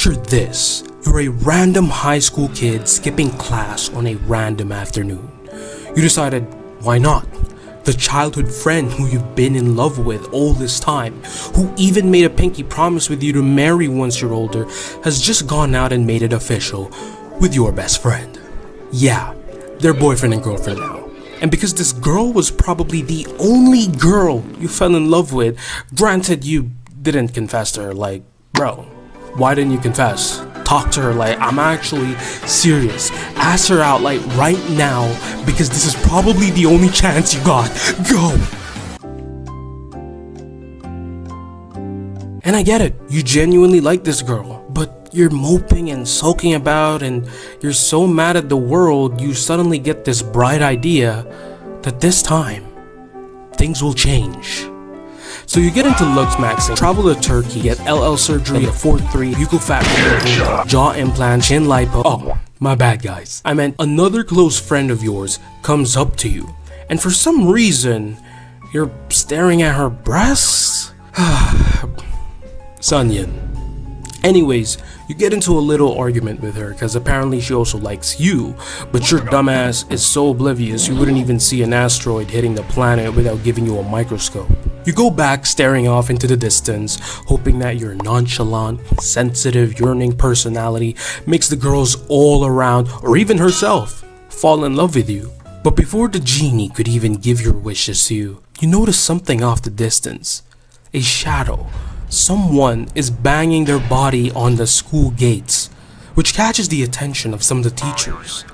Picture this. You're a random high school kid skipping class on a random afternoon. You decided, why not? The childhood friend who you've been in love with all this time, who even made a pinky promise with you to marry once you're older, has just gone out and made it official with your best friend. Yeah, they're boyfriend and girlfriend now. And because this girl was probably the only girl you fell in love with, granted you didn't confess to her, like, bro, why didn't you confess? Talk to her like, I'm actually serious. Ask her out like right now, because this is probably the only chance you got. Go! And I get it, you genuinely like this girl, but you're moping and sulking about and you're so mad at the world, you suddenly get this bright idea that this time, things will change. So you get into looks maxing, travel to Turkey, get LL surgery, a 4-3, buccal fat removal, jaw implant, chin lipo. Oh, my bad guys. I meant another close friend of yours comes up to you, and for some reason, you're staring at her breasts? Sunyan. Anyways, you get into a little argument with her because apparently she also likes you, but your dumbass is so oblivious you wouldn't even see an asteroid hitting the planet without giving you a microscope. You go back staring off into the distance, hoping that your nonchalant, sensitive, yearning personality makes the girls all around, or even herself, fall in love with you. But before the genie could even give your wishes to you, you notice something off the distance. A shadow. Someone is banging their body on the school gates, which catches the attention of some of the teachers.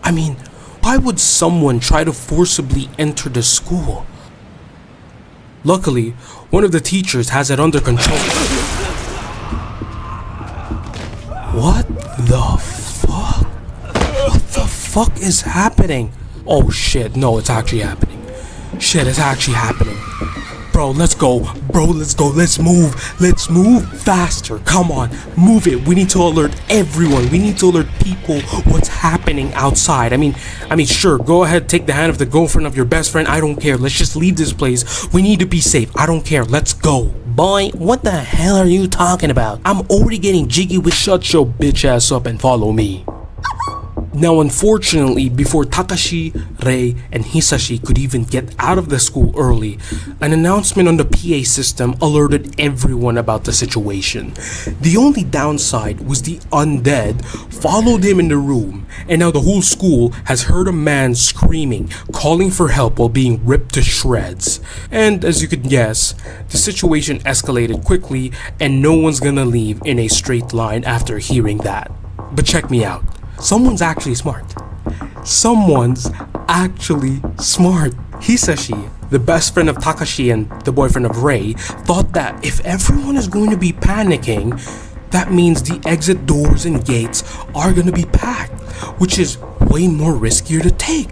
I mean, why would someone try to forcibly enter the school? Luckily, one of the teachers has it under control. What the fuck? What the fuck is happening? Oh shit, no, it's actually happening. Shit, it's actually happening. Bro, let's go. Bro, let's go. Let's move. Let's move faster. Come on, move it. We need to alert everyone. We need to alert people what's happening outside. I mean, sure, go ahead, take the hand of the girlfriend of your best friend. I don't care. Let's just leave this place. We need to be safe. I don't care. Let's go. Boy, what the hell are you talking about? I'm already getting jiggy with shut your bitch ass up and follow me. Now unfortunately, before Takashi, Rei, and Hisashi could even get out of the school early, an announcement on the PA system alerted everyone about the situation. The only downside was the undead followed him in the room, and now the whole school has heard a man screaming, calling for help while being ripped to shreds. And as you could guess, the situation escalated quickly and no one's gonna leave in a straight line after hearing that. But check me out. Someone's actually smart. Someone's actually smart. Hisashi, the best friend of Takashi and the boyfriend of Rei, thought that if everyone is going to be panicking, that means the exit doors and gates are going to be packed, which is way more riskier to take.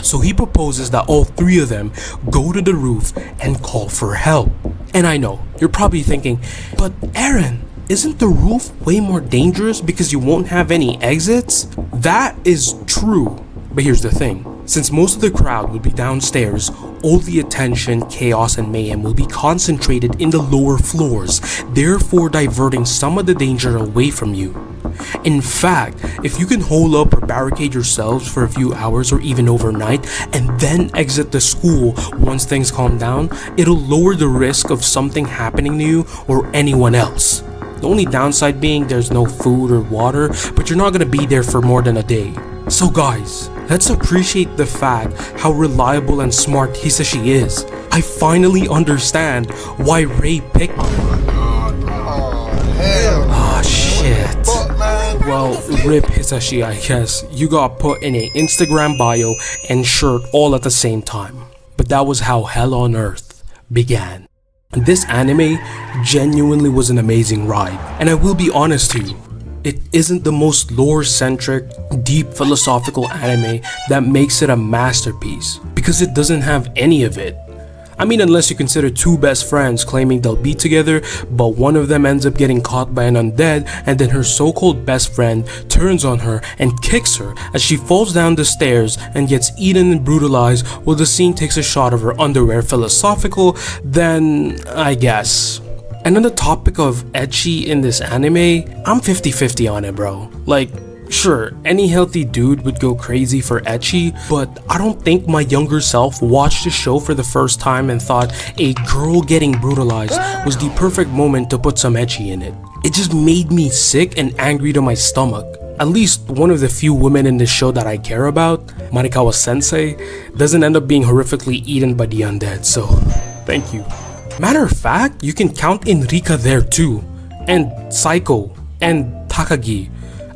So he proposes that all three of them go to the roof and call for help. And I know, you're probably thinking, but Aaron, isn't the roof way more dangerous because you won't have any exits? That is true. But here's the thing. Since most of the crowd will be downstairs, all the attention, chaos, and mayhem will be concentrated in the lower floors, therefore diverting some of the danger away from you. In fact, if you can hole up or barricade yourselves for a few hours or even overnight and then exit the school once things calm down, it'll lower the risk of something happening to you or anyone else. The only downside being there's no food or water, but you're not gonna be there for more than a day. So guys, let's appreciate the fact how reliable and smart Hisashi is. I finally understand why Rei picked him. Oh shit. Well, rip Hisashi, I guess. You got put in a Instagram bio and shirt all at the same time. But that was how Hell on Earth began. This anime genuinely was an amazing ride, and I will be honest to you, it isn't the most lore-centric, deep philosophical anime that makes it a masterpiece, because it doesn't have any of it. I mean, unless you consider two best friends claiming they'll be together, but one of them ends up getting caught by an undead, and then her so-called best friend turns on her and kicks her as she falls down the stairs and gets eaten and brutalized while the scene takes a shot of her underwear philosophical, then I guess. And on the topic of ecchi in this anime, I'm 50-50 on it, bro. Like, sure, any healthy dude would go crazy for ecchi, but I don't think my younger self watched the show for the first time and thought a girl getting brutalized was the perfect moment to put some ecchi in it. It just made me sick and angry to my stomach. At least one of the few women in this show that I care about, Marikawa Sensei, doesn't end up being horrifically eaten by the undead, so thank you. Matter of fact, you can count Enrika there too, and Saiko, and Takagi,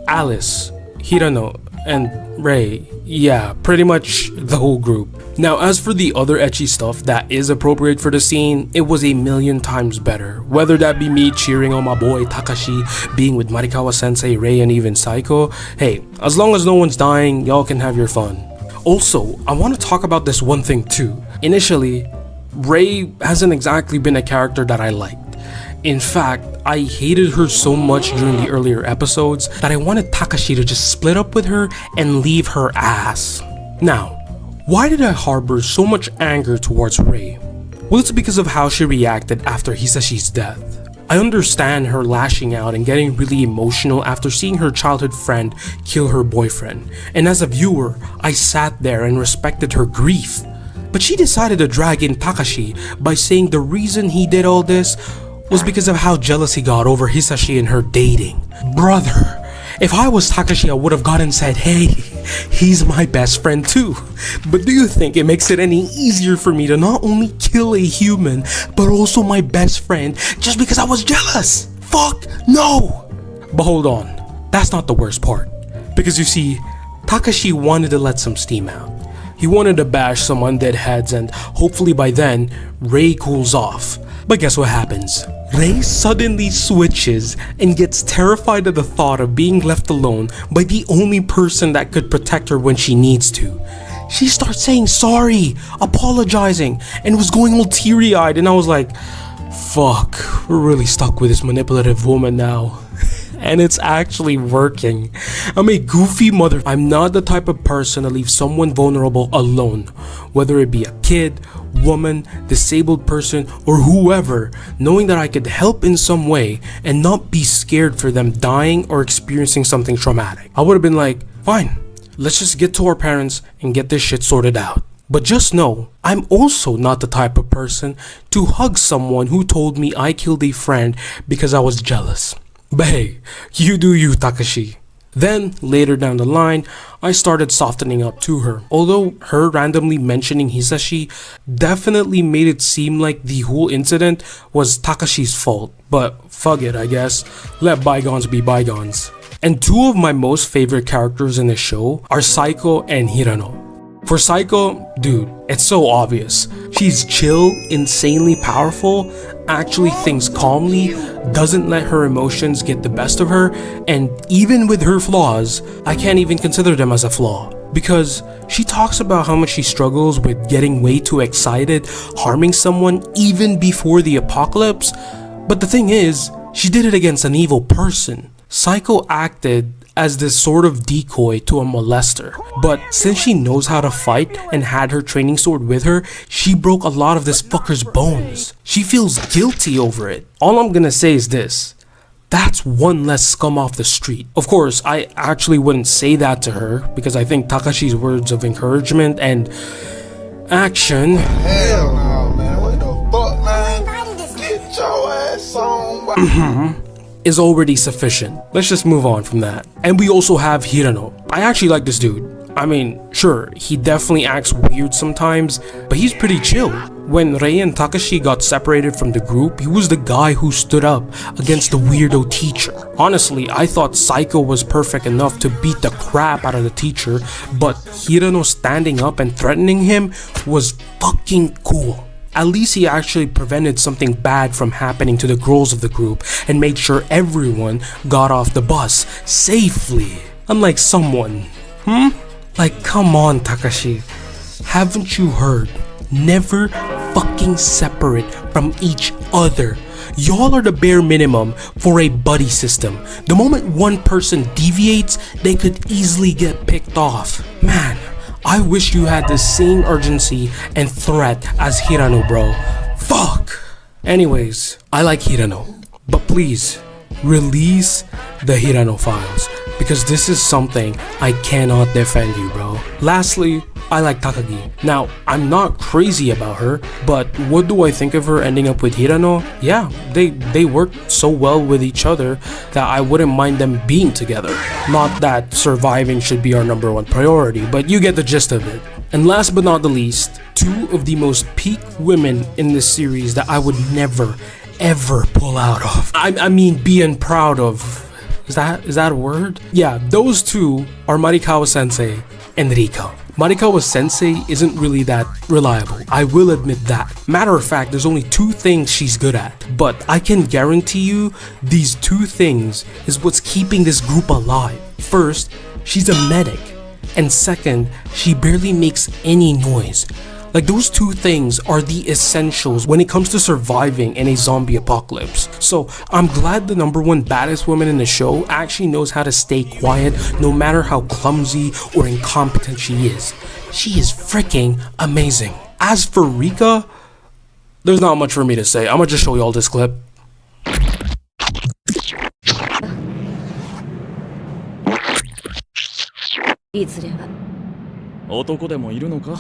Alice, Hirano, and Rei. Yeah, pretty much the whole group. Now, as for the other ecchi stuff that is appropriate for the scene, it was a million times better. Whether that be me cheering on my boy Takashi, being with Marikawa Sensei, Rei, and even Saiko, hey, as long as no one's dying, y'all can have your fun. Also, I want to talk about this one thing too. Initially, Rei hasn't exactly been a character that I liked. In fact, I hated her so much during the earlier episodes that I wanted Takashi to just split up with her and leave her ass. Now, why did I harbor so much anger towards Rei? Well, it's because of how she reacted after Hisashi's death. I understand her lashing out and getting really emotional after seeing her childhood friend kill her boyfriend, and as a viewer, I sat there and respected her grief. But she decided to drag in Takashi by saying the reason he did all this was because of how jealous he got over Hisashi and her dating. Brother, if I was Takashi, I would have gone and said, hey, he's my best friend too. But do you think it makes it any easier for me to not only kill a human, but also my best friend just because I was jealous? Fuck no! But hold on, that's not the worst part. Because you see, Takashi wanted to let some steam out. He wanted to bash some undead heads, and hopefully by then, Rei cools off. But guess what happens? Rei suddenly switches and gets terrified at the thought of being left alone by the only person that could protect her when she needs to. She starts saying sorry, apologizing, and was going all teary-eyed, and I was like, fuck, we're really stuck with this manipulative woman now. And it's actually working. I'm a goofy mother. I'm not the type of person to leave someone vulnerable alone, whether it be a kid, woman, disabled person, or whoever, knowing that I could help in some way and not be scared for them dying or experiencing something traumatic. I would have been like, fine, let's just get to our parents and get this shit sorted out. But just know, I'm also not the type of person to hug someone who told me I killed a friend because I was jealous. But hey, you do you, Takashi. Then, later down the line, I started softening up to her. Although her randomly mentioning Hisashi definitely made it seem like the whole incident was Takashi's fault. But fuck it, I guess. Let bygones be bygones. And two of my most favorite characters in the show are Saiko and Hirano. For Saiko, dude, it's so obvious. She's chill, insanely powerful, actually thinks calmly, doesn't let her emotions get the best of her, and even with her flaws, I can't even consider them as a flaw. Because she talks about how much she struggles with getting way too excited, harming someone even before the apocalypse. But the thing is, she did it against an evil person. Saiko acted as this sort of decoy to a molester. But since she knows how to fight and had her training sword with her, she broke a lot of this fucker's bones. She feels guilty over it. All I'm gonna say is this. That's one less scum off the street. Of course, I actually wouldn't say that to her because I think Takashi's words of encouragement and action Hell no, man. What the fuck, man? Get your ass on. is already sufficient. Let's just move on from that. And we also have Hirano. I actually like this dude. I mean, sure, he definitely acts weird sometimes, but he's pretty chill. When Rei and Takashi got separated from the group, he was the guy who stood up against the weirdo teacher. Honestly, I thought Saiko was perfect enough to beat the crap out of the teacher, but Hirano standing up and threatening him was fucking cool. At least he actually prevented something bad from happening to the girls of the group and made sure everyone got off the bus safely. Unlike someone. Like, come on, Takashi. Haven't you heard? Never fucking separate from each other. Y'all are the bare minimum for a buddy system. The moment one person deviates, they could easily get picked off. Man, I wish you had the same urgency and threat as Hirano, bro. Fuck! Anyways, I like Hirano, but please release the Hirano files because this is something I cannot defend you, bro. Lastly, I like Takagi. Now, I'm not crazy about her, but what do I think of her ending up with Hirano? Yeah, they work so well with each other that I wouldn't mind them being together. Not that surviving should be our #1 priority, but you get the gist of it. And last but not the least, two of the most peak women in this series that I would never, ever pull out of. I mean, being proud of. Is that a word? Yeah, those two are Marikawa Sensei and Rika. Marikawa Sensei isn't really that reliable, I will admit that. Matter of fact, there's only two things she's good at, but I can guarantee you these two things is what's keeping this group alive. First, she's a medic, and second, she barely makes any noise. Like, those two things are the essentials when it comes to surviving in a zombie apocalypse. So I'm glad the #1 baddest woman in the show actually knows how to stay quiet no matter how clumsy or incompetent she is. She is freaking amazing. As for Rika, there's not much for me to say. I'm gonna just show you all this clip. いずれは男でもいるのか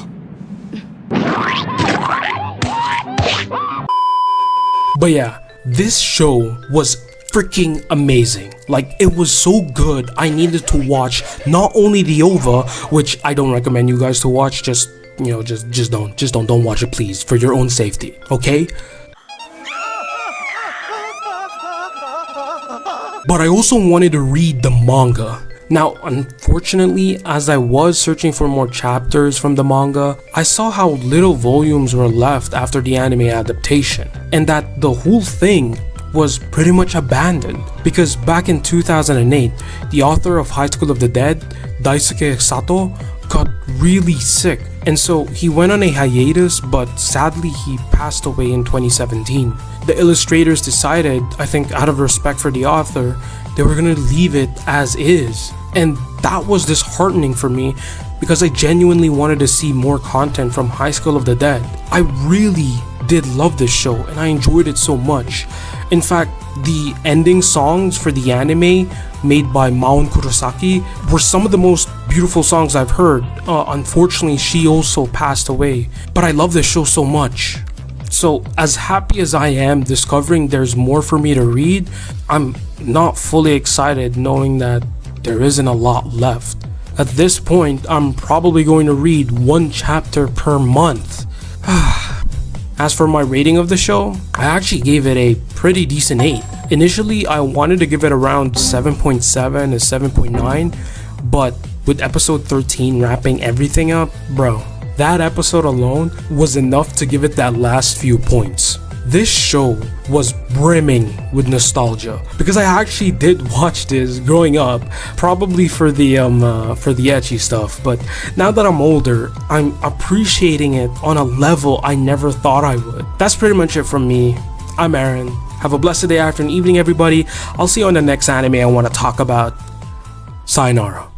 But yeah, this show was freaking amazing. Like, it was so good I needed to watch not only the OVA, which I don't recommend you guys to watch, just don't watch it, please, for your own safety, okay? But I also wanted to read the manga. Now, unfortunately, as I was searching for more chapters from the manga, I saw how little volumes were left after the anime adaptation, and that the whole thing was pretty much abandoned. Because back in 2008, the author of High School of the Dead, Daisuke Sato, got really sick, and so he went on a hiatus, but sadly he passed away in 2017. The illustrators decided, I think out of respect for the author, they were gonna leave it as is. And that was disheartening for me because I genuinely wanted to see more content from High School of the Dead. I really did love this show and I enjoyed it so much. In fact, the ending songs for the anime made by Maon Kurosaki were some of the most beautiful songs I've heard. Unfortunately, she also passed away, but I love this show so much. So as happy as I am discovering there's more for me to read, I'm not fully excited knowing that there isn't a lot left. At this point, I'm probably going to read 1 chapter per month. As for my rating of the show, I actually gave it a pretty decent 8. Initially, I wanted to give it around 7.7 to 7.9, but with episode 13 wrapping everything up, bro, that episode alone was enough to give it that last few points. This show was brimming with nostalgia because I actually did watch this growing up, probably for the ecchi stuff, but now that I'm older, I'm appreciating it on a level I never thought I would. That's pretty much it from me. I'm Aaron. Have a blessed day, afternoon, evening, everybody. I'll see you on the next anime I want to talk about. Sayonara.